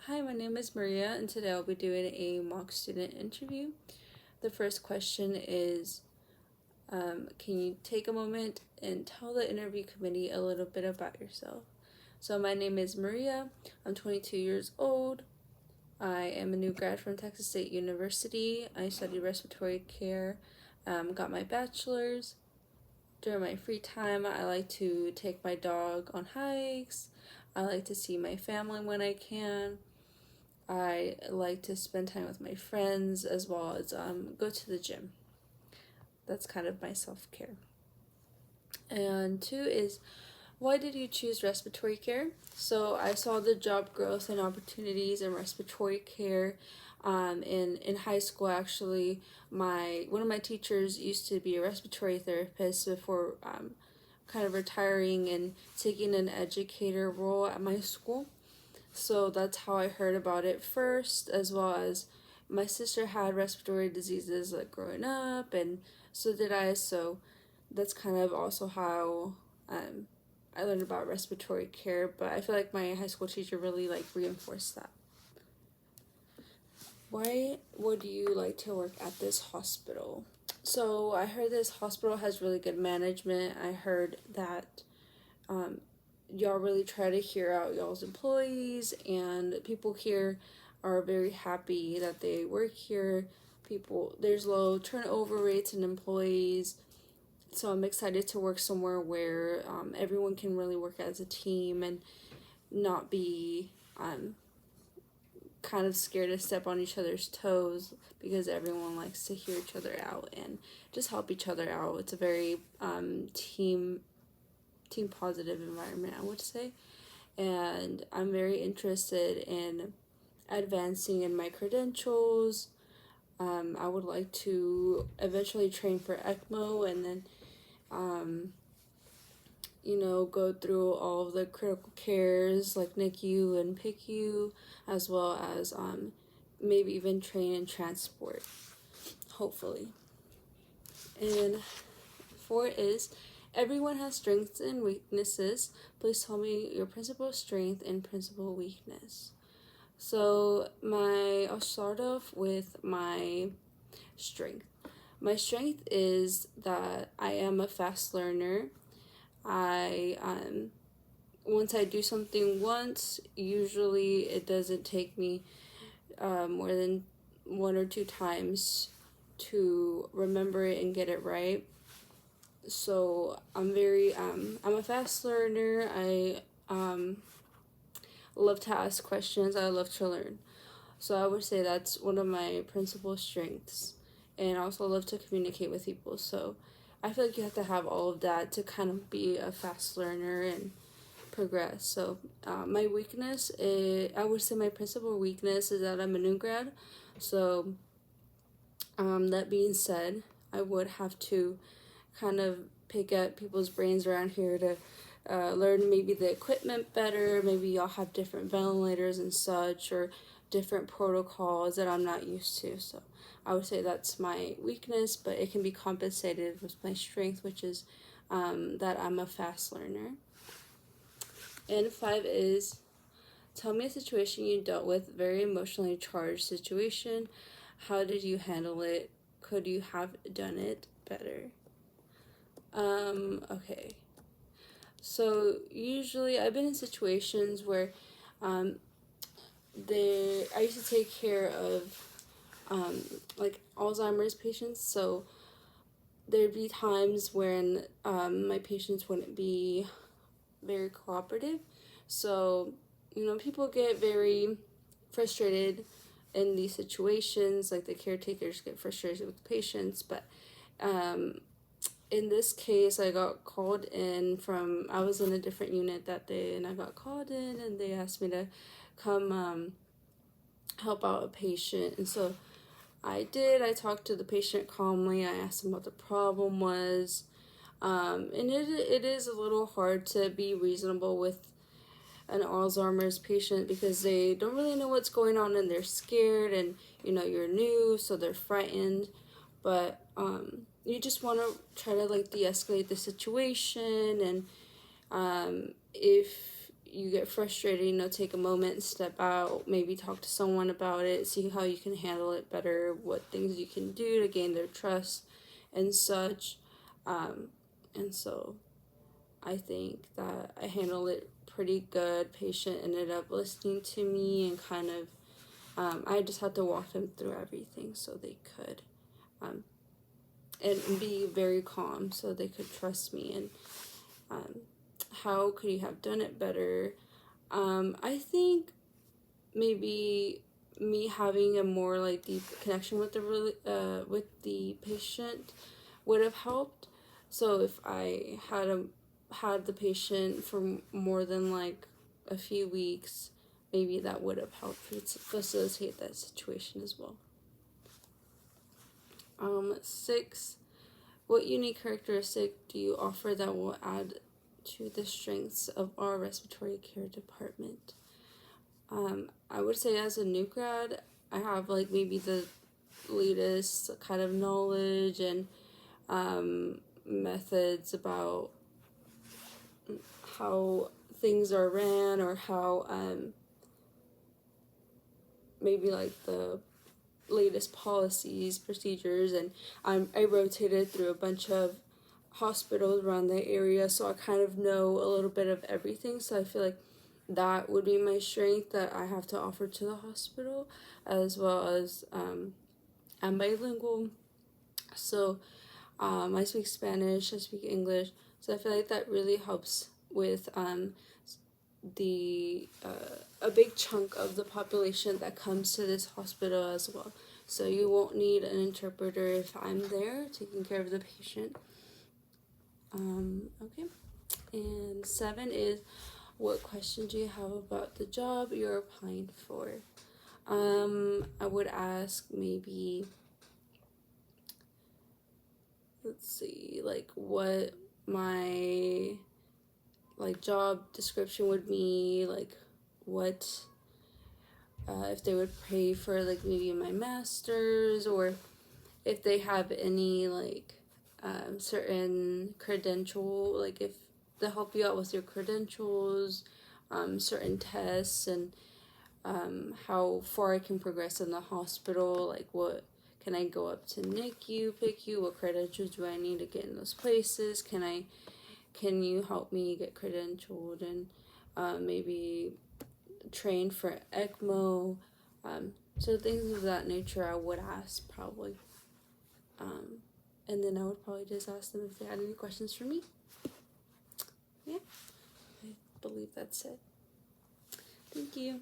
Hi, my name is Maria, and today I'll be doing a mock student interview. The first question is can you take a moment and tell the interview committee a little bit about yourself? So, my name is Maria, I'm 22 years old. I am a new grad from Texas State University. I study respiratory care, got my bachelor's. During my free time, I like to take my dog on hikes. I like to see my family when I can. I like to spend time with my friends as well as go to the gym. That's kind of my self care. And two is, why did you choose respiratory care? So I saw the job growth and opportunities in respiratory care. In high school, actually, one of my teachers used to be a respiratory therapist before kind of retiring and taking an educator role at my school. So that's how I heard about it first, as well as my sister had respiratory diseases like growing up, and so did I. So that's kind of also how I learned about respiratory care. But I feel like my high school teacher really like reinforced that. Why would you like to work at this hospital? So I heard this hospital has really good management. I heard that um, y'all really try to hear out y'all's employees, and people here are very happy that they work here. There's low turnover rates in employees, so I'm excited to work somewhere where everyone can really work as a team and not be kind of scared to step on each other's toes, because everyone likes to hear each other out and just help each other out. It's a very team positive environment, I would say. And I'm very interested in advancing in my credentials. I would like to eventually train for ECMO, and then go through all of the critical cares like NICU and PICU, as well as maybe even train in transport, hopefully. And four is, everyone has strengths and weaknesses. Please tell me your principal strength and principal weakness. So I'll start off with my strength. My strength is that I am a fast learner. I once I do something once, usually it doesn't take me more than one or two times to remember it and get it right. So I'm a fast learner. I love to ask questions. I love to learn. So I would say that's one of my principal strengths. And I also love to communicate with people. So I feel like you have to have all of that to kind of be a fast learner and progress. So my weakness I would say my principal weakness is that I'm a new grad. So that being said, I would have to kind of pick at people's brains around here to learn maybe the equipment better. Maybe y'all have different ventilators and such, or different protocols that I'm not used to. So I would say that's my weakness, but it can be compensated with my strength, which is that I'm a fast learner. And five is, tell me a situation you dealt with, very emotionally charged situation. How did you handle it? Could you have done it better? Okay. So usually I've been in situations where I used to take care of like Alzheimer's patients. So there'd be times when my patients wouldn't be very cooperative. So people get very frustrated in these situations. Like the caretakers get frustrated with the patients, but in this case, I got called in I was in a different unit that day, and I got called in, and they asked me to come help out a patient. And so I did. I talked to the patient calmly. I asked him what the problem was. And it is a little hard to be reasonable with an Alzheimer's patient, because they don't really know what's going on, and they're scared, and you're new, so they're frightened. But you just want to try to like de-escalate the situation, and if you get frustrated, take a moment, step out, maybe talk to someone about it, see how you can handle it better, what things you can do to gain their trust and such. And so I think that I handled it pretty good. Patient ended up listening to me and kind of, I just had to walk them through everything so they could, and be very calm so they could trust me. And how could you have done it better? I think maybe me having a more like deep connection with the patient would have helped. So if I had the patient for more than like a few weeks, maybe that would have helped facilitate that situation as well. 6, what unique characteristic do you offer that will add to the strengths of our respiratory care department? I would say as a new grad, I have like maybe the latest kind of knowledge and methods about how things are ran, or how maybe like the latest policies, procedures, and I rotated through a bunch of hospitals around the area, so I kind of know a little bit of everything. So I feel like that would be my strength that I have to offer to the hospital, as well as I'm bilingual, so I speak Spanish, I speak English, so I feel like that really helps with the a big chunk of the population that comes to this hospital as well. So you won't need an interpreter if I'm there taking care of the patient. Okay. And 7 is, what question do you have about the job you're applying for? I would ask maybe, let's see, like what my like job description would be, like what if they would pay for like maybe my master's, or if they have any like certain credential, like if they help you out with your credentials, certain tests, and how far I can progress in the hospital, like what can I go up to NICU, PICU, what credentials do I need to get in those places, can you help me get credentialed, and maybe train for ECMO, so things of that nature I would ask probably. And then I would probably just ask them if they had any questions for me. Yeah, I believe that's it. Thank you.